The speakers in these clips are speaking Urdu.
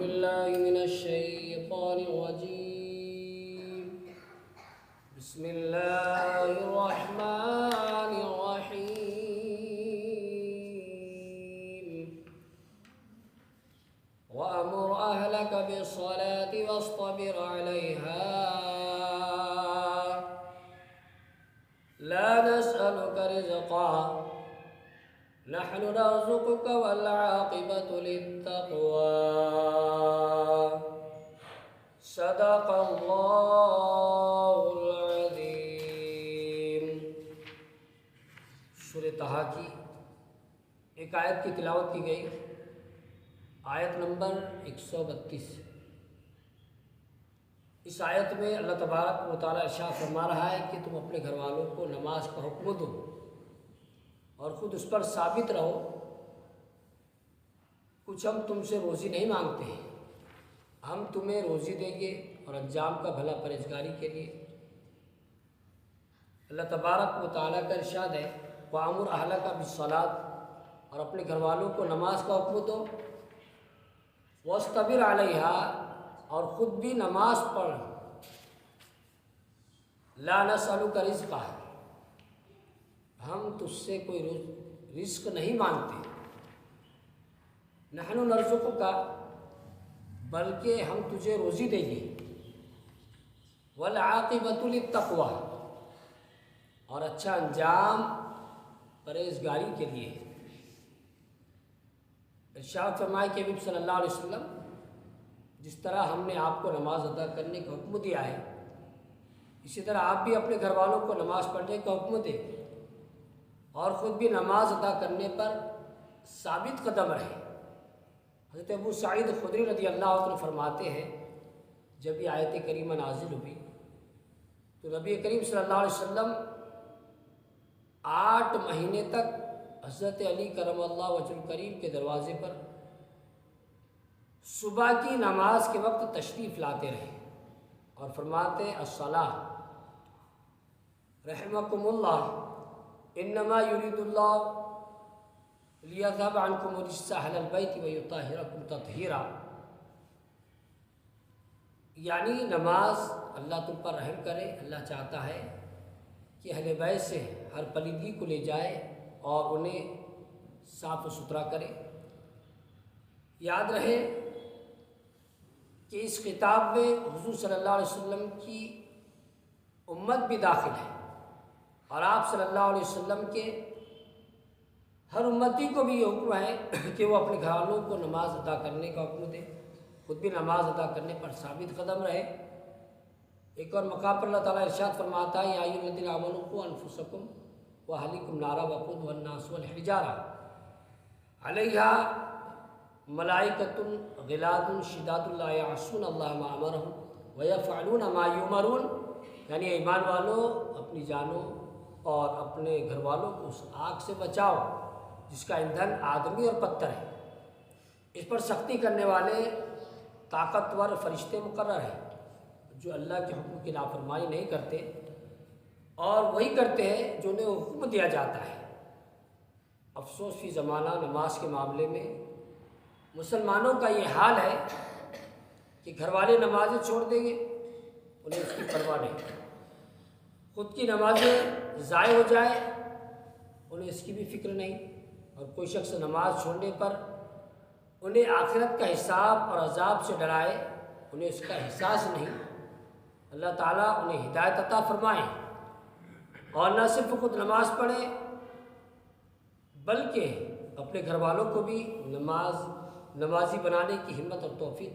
بالله من الشيطان الرجيم. بسم الله الرحمن الرحيم. وأمر أهلك بالصلاة واصطبر عليها لا نسألك رزقا نحن نرزقك والعاقبة للتقوى. صدق اللہ العظیم. سورہ طٰہٰ کی ایک آیت کی تلاوت کی گئی، آیت نمبر 132. اس آیت میں اللہ تبارک و تعالیٰ ارشاد فرما رہا ہے کہ تم اپنے گھر والوں کو نماز کا حکم دو اور خود اس پر ثابت رہو. کچھ ہم تم سے روزی نہیں مانگتے ہیں، ہم تمہیں روزی دیں گے اور انجام کا بھلا پرہیزگاری کے لیے. اللہ تبارک و تعالیٰ کا ارشاد ہے وَأَمُرْ أَهْلَكَ بِالصَّلَاةِ، اور اپنے گھر والوں کو نماز کا حکم دو. وَاصْطَبِرْ عَلَيْهَا، اور خود بھی نماز پڑھ. لَا نَسْأَلُكَ رِزْقًا، ہم تجھ سے کوئی رزق نہیں مانگتے. نحن نرزقک، بلکہ ہم تجھے روزی دیں گے. والعاقبۃ للتقویٰ، اور اچھا انجام پرہیزگاری کے لیے. ارشاد فرمائے کہ نبی صلی اللہ علیہ وسلم جس طرح ہم نے آپ کو نماز ادا کرنے کا حکم دیا ہے، اسی طرح آپ بھی اپنے گھر والوں کو نماز پڑھنے کا حکم دیں اور خود بھی نماز ادا کرنے پر ثابت قدم رہے. حضرت ابو سعید خدری رضی اللہ عنہ فرماتے ہیں جب یہ آیت کریمہ نازل ہوئی تو نبی کریم صلی اللہ علیہ وسلم 8 مہینے تک حضرت علی کرم اللہ وجہ الکریم کے دروازے پر صبح کی نماز کے وقت تشریف لاتے رہے اور فرماتے الصلاۃ رحمکم اللہ انما یرید اللہ لیذهب عنکم الرجس اہل البیت ویطہرکم تطہیرا. یعنی نماز اللہ تم پر رحم کرے، اللہ چاہتا ہے کہ اہل بیت سے ہر پلیدگی کو لے جائے اور انہیں صاف و ستھرا کرے. یاد رہے کہ اس خطاب میں حضور صلی اللہ علیہ وسلم کی امت بھی داخل ہے اور آپ صلی اللہ علیہ وسلم کے ہر امتی کو بھی یہ حکم ہے کہ وہ اپنے گھر والوں کو نماز ادا کرنے کا حکم دے، خود بھی نماز ادا کرنے پر ثابت قدم رہے. ایک اور مقام پر اللہ تعالیٰ ارشاد فرماتا ہے یا ایھا الذین آمنوا قوا انفسکم واہلیکم نارا وقودھا الناس والحجارہ علیہا ملائکۃ غلاظ شداد لا یعصون اللہ ما امرہم ویفعلون ما یؤمرون. یعنی ایمان والوں اپنی جانوں اور اپنے گھر والوں کو اس آگ سے بچاؤ جس کا ایندھن آدمی اور پتھر ہے. اس پر سختی کرنے والے طاقتور فرشتے مقرر ہیں جو اللہ کے حکم کی نافرمانی نہیں کرتے اور وہی کرتے ہیں جو انہیں حکم دیا جاتا ہے. افسوس فی زمانہ نماز کے معاملے میں مسلمانوں کا یہ حال ہے کہ گھر والے نمازیں چھوڑ دیں گے، انہیں اس کی پرواہ نہیں. خود کی نمازیں ضائع ہو جائے انہیں اس کی بھی فکر نہیں. اور کوئی شخص نماز چھوڑنے پر انہیں آخرت کا حساب اور عذاب سے ڈرائے انہیں اس کا احساس نہیں. اللہ تعالیٰ انہیں ہدایت عطا فرمائے اور نہ صرف خود نماز پڑھے بلکہ اپنے گھر والوں کو بھی نمازی بنانے کی ہمت اور توفیق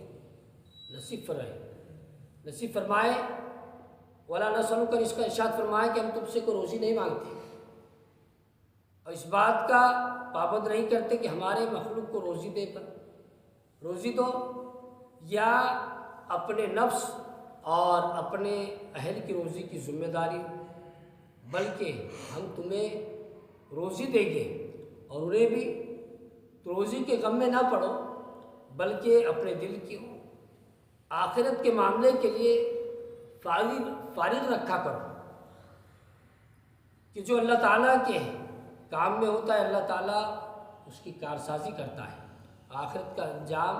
نصیب فرمائے. ولا نسألک، اس کا ارشاد فرمائے کہ ہم تم سے کوئی روزی نہیں مانگتے اور اس بات کا پابند نہیں کرتے کہ ہمارے مخلوق کو روزی دو یا اپنے نفس اور اپنے اہل کی روزی کی ذمہ داری، بلکہ ہم تمہیں روزی دیں گے اور انہیں بھی. تو روزی کے غم میں نہ پڑو بلکہ اپنے دل کی آخرت کے معاملے کے لیے فارغ رکھا کرو کہ جو اللہ تعالیٰ کے کام میں ہوتا ہے اللہ تعالیٰ اس کی کارسازی کرتا ہے. آخرت کا انجام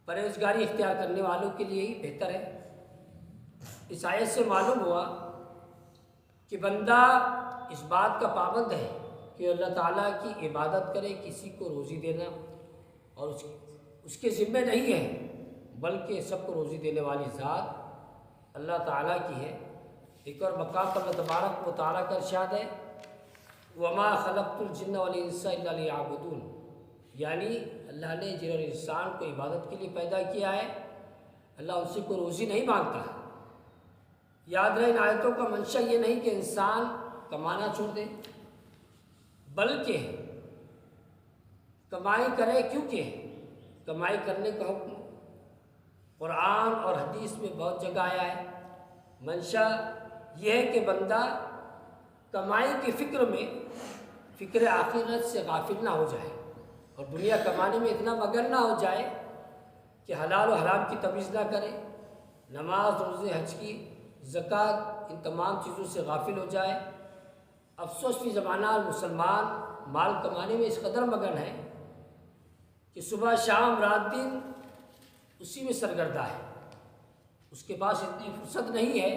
پرہیزگاری اختیار کرنے والوں کے لیے ہی بہتر ہے۔ اس آیت سے معلوم ہوا کہ بندہ اس بات کا پابند ہے کہ اللہ تعالیٰ کی عبادت کرے، کسی کو روزی دینا اور اس کے ذمہ نہیں ہے، بلکہ سب کو روزی دینے والی ذات اللہ تعالیٰ کی ہے۔ ایک اور مقام پر اللہ تبارک و تعالیٰ کا ارشاد ہے وَمَا خَلَقْتُ الْجِنَّ وَالْإِنسَ إِلَّا لِيَعْبُدُونَ، یعنی اللہ نے جن اور انسان کو عبادت کے لیے پیدا کیا ہے، اللہ ان سے کوئی روزی نہیں مانگتا۔ یاد رہے ان آیتوں کا منشا یہ نہیں کہ انسان کمانا چھوڑ دے، بلکہ کمائی کرے، کیونکہ کمائی کرنے کا حکم قرآن اور حدیث میں بہت جگہ آیا ہے۔ منشا یہ ہے کہ بندہ کمائی کی فکر میں فکر آخرت سے غافل نہ ہو جائے اور دنیا کمانے میں اتنا مگن نہ ہو جائے کہ حلال و حرام کی تمیز نہ کرے، نماز، روزے، حج کی، زکوٰۃ، ان تمام چیزوں سے غافل ہو جائے۔ افسوس فی زمانہ مسلمان مال کمانے میں اس قدر مگن ہے کہ صبح شام رات دن اسی میں سرگردہ ہے، اس کے پاس اتنی فرصت نہیں ہے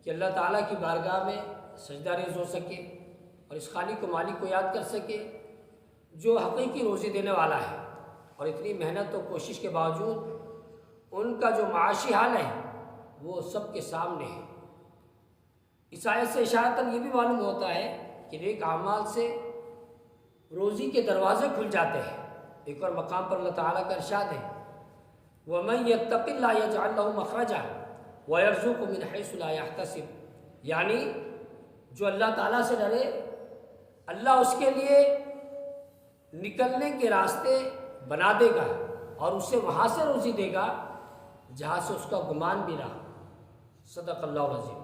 کہ اللہ تعالیٰ کی بارگاہ میں سجدہ ریز ہو سکے اور اس خالق و مالک کو یاد کر سکے جو حقیقی روزی دینے والا ہے۔ اور اتنی محنت و کوشش کے باوجود ان کا جو معاشی حال ہے وہ سب کے سامنے ہے۔ اس آیت سے اشارتاً یہ بھی معلوم ہوتا ہے کہ نیک اعمال سے روزی کے دروازے کھل جاتے ہیں۔ ایک اور مقام پر اللہ تعالیٰ کا ارشاد ہے وَمَن يَتَّقِ اللَّهَ يَجْعَل لَّهُ مَخْرَجًا وَيَرْزُقْهُ مِنْ حَيْثُ لَا يَحْتَسِبُ، یعنی جو اللہ تعالیٰ سے ڈرے اللہ اس کے لیے نکلنے کے راستے بنا دے گا اور اسے وہاں سے روزی دے گا جہاں سے اس کا گمان بھی رہا۔ صدق اللہ العظیم۔